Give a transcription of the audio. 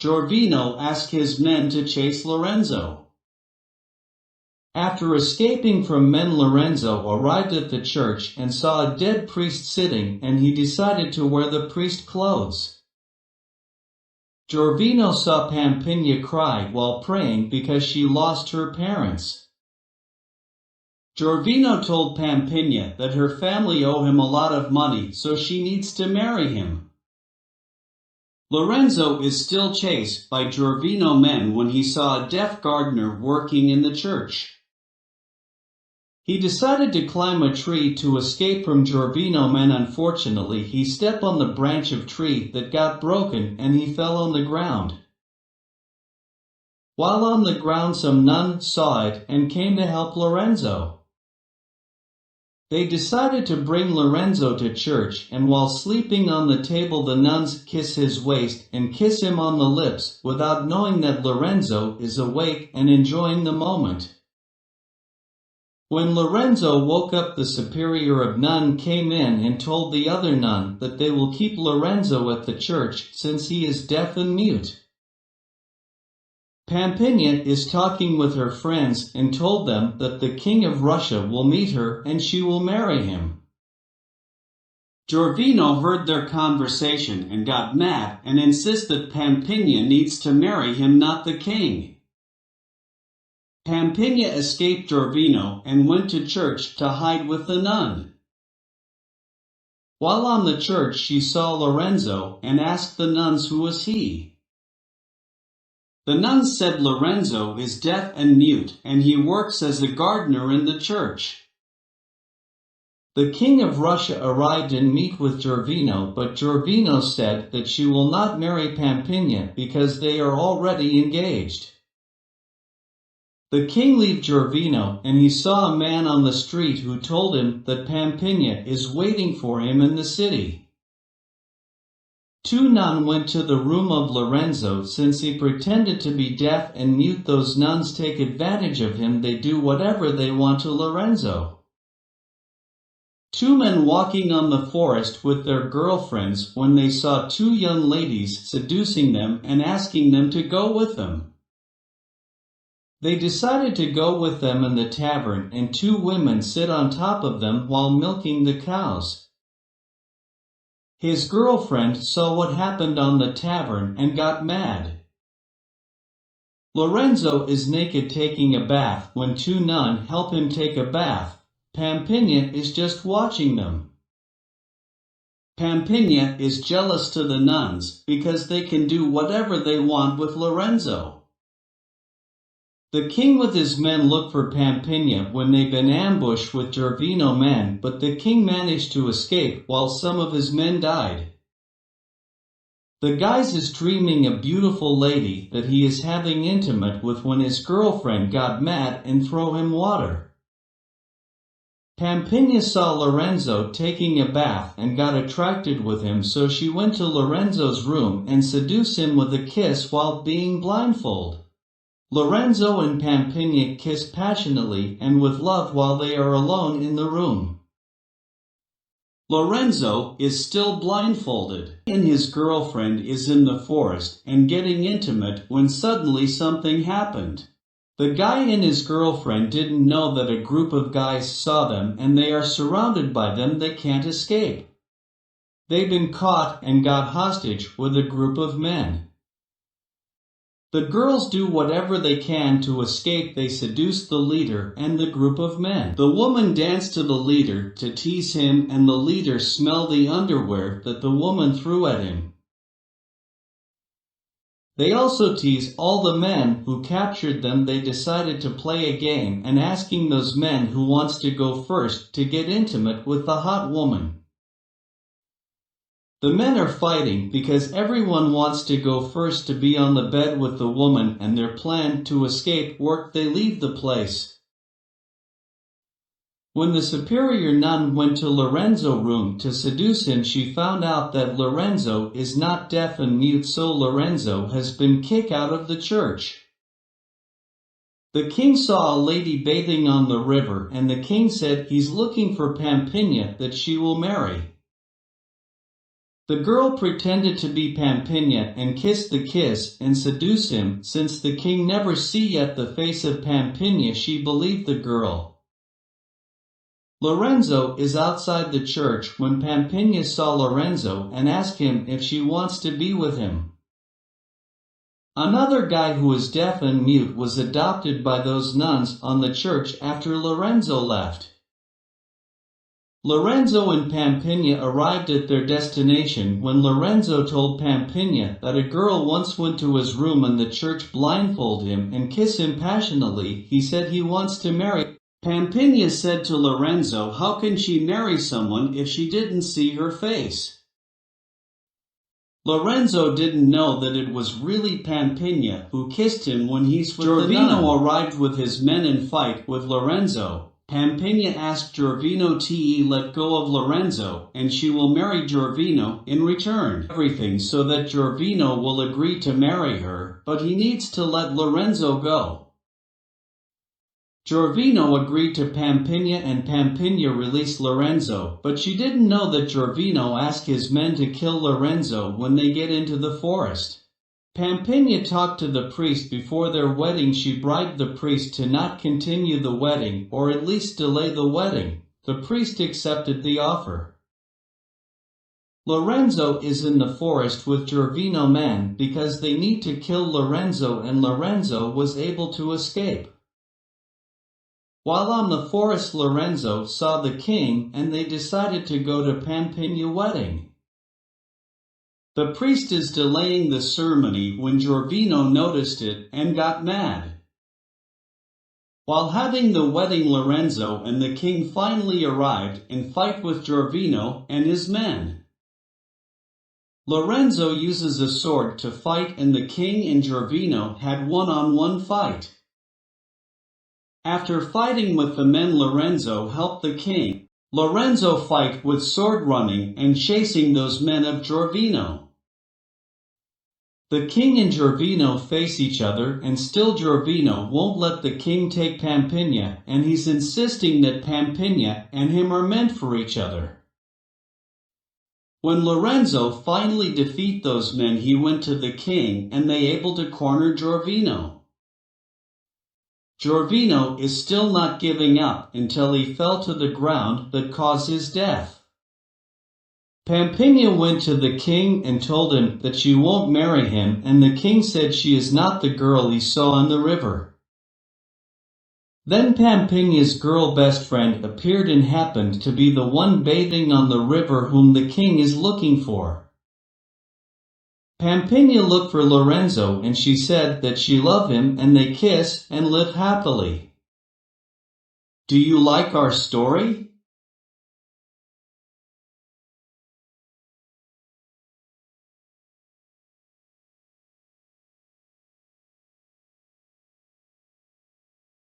Gervino asked his men to chase Lorenzo. After escaping from men, Lorenzo arrived at the church and saw a dead priest sitting, and he decided to wear the priest clothes. Gervino saw Pampinea cry while praying because she lost her parents. Gervino told Pampinea that her family owe him a lot of money, so she needs to marry him. Lorenzo is still chased by Gervino men when he saw a deaf gardener working in the church. He decided to climb a tree to escape from Gervino men. Unfortunately, he stepped on the branch of tree that got broken and he fell on the ground. While on the ground, some nuns saw it and came to help Lorenzo. They decided to bring Lorenzo to church, and while sleeping on the table, the nuns kiss his waist and kiss him on the lips without knowing that Lorenzo is awake and enjoying the moment. When Lorenzo woke up, the superior of nun came in and told the other nun that they will keep Lorenzo at the church since he is deaf and mute. Pampinea is talking with her friends and told them that the King of Russia will meet her and she will marry him. Gervino heard their conversation and got mad and insists that Pampinea needs to marry him, not the king. Pampinea escaped Gervino and went to church to hide with the nun. While on the church, she saw Lorenzo and asked the nuns who was he. The nuns said Lorenzo is deaf and mute, and he works as a gardener in the church. The King of Russia arrived and met with Gervino, but Gervino said that she will not marry Pampinea because they are already engaged. The king left Gervino, and he saw a man on the street who told him that Pampinea is waiting for him in the city. Two nuns went to the room of Lorenzo. Since he pretended to be deaf and mute, those nuns take advantage of him. They do whatever they want to Lorenzo. Two men walking on the forest with their girlfriends when they saw two young ladies seducing them and asking them to go with them. They decided to go with them in the tavern, and two women sit on top of them while milking the cows. His girlfriend saw what happened on the tavern and got mad. Lorenzo is naked taking a bath when two nuns help him take a bath. Pampinea is just watching them. Pampinea is jealous to the nuns because they can do whatever they want with Lorenzo. The king with his men look for Pampinea when they've been ambushed with Gervino men, but the king managed to escape while some of his men died. The guy is dreaming a beautiful lady that he is having intimate with when his girlfriend got mad and threw him water. Pampinea saw Lorenzo taking a bath and got attracted with him, so she went to Lorenzo's room and seduced him with a kiss while being blindfolded. Lorenzo and Pampinea kiss passionately and with love while they are alone in the room. Lorenzo is still blindfolded, and his girlfriend is in the forest and getting intimate when suddenly something happened. The guy and his girlfriend didn't know that a group of guys saw them and they are surrounded by them. They can't escape. They've been caught and got hostage with a group of men. The girls do whatever they can to escape. They seduce the leader and the group of men. The woman danced to the leader to tease him, and the leader smelled the underwear that the woman threw at him. They also tease all the men who captured them. They decided to play a game and asking those men who wants to go first to get intimate with the hot woman. The men are fighting because everyone wants to go first to be on the bed with the woman, and their plan to escape worked. They leave the place. When the superior nun went to Lorenzo's room to seduce him, she found out that Lorenzo is not deaf and mute, so Lorenzo has been kicked out of the church. The king saw a lady bathing on the river, and the king said he's looking for Pampinea that she will marry. The girl pretended to be Pampinha and kissed the kiss and seduced him. Since the king never see yet the face of Pampinha, she believed the girl. Lorenzo is outside the church when Pampinha saw Lorenzo and asked him if she wants to be with him. Another guy who was deaf and mute was adopted by those nuns on the church after Lorenzo left. Lorenzo and Pampinha arrived at their destination when Lorenzo told Pampinha that a girl once went to his room in the church, blindfolded him and kissed him passionately. He said he wants to marry. Pampinha said to Lorenzo, how can she marry someone if she didn't see her face? Lorenzo didn't know that it was really Pampinha who kissed him when he's with Gervino arrived with his men and fight with Lorenzo. Pampinha asked Gervino to let go of Lorenzo and she will marry Gervino in return. Everything so that Gervino will agree to marry her, but he needs to let Lorenzo go. Gervino agreed to Pampinha and Pampinha released Lorenzo, but she didn't know that Gervino asked his men to kill Lorenzo when they get into the forest. Pampinha talked to the priest before their wedding. She bribed the priest to not continue the wedding or at least delay the wedding. The priest accepted the offer. Lorenzo is in the forest with Gervino men because they need to kill Lorenzo, and Lorenzo was able to escape. While on the forest, Lorenzo saw the king and they decided to go to Pampinha's wedding. The priest is delaying the ceremony when Gervino noticed it and got mad. While having the wedding, Lorenzo and the king finally arrived and fight with Gervino and his men. Lorenzo uses a sword to fight and the king and Gervino had one-on-one fight. After fighting with the men, Lorenzo helped the king. Lorenzo fight with sword running and chasing those men of Gervino. The king and Gervino face each other and still Gervino won't let the king take Pampinha and he's insisting that Pampinha and him are meant for each other. When Lorenzo finally defeat those men, he went to the king and they able to corner Gervino. Gervino is still not giving up until he fell to the ground that caused his death. Pampinha went to the king and told him that she won't marry him, and the king said she is not the girl he saw in the river. Then Pampinha's girl best friend appeared and happened to be the one bathing on the river whom the king is looking for. Pampinha looked for Lorenzo and she said that she loved him and they kiss and live happily. Do you like our story?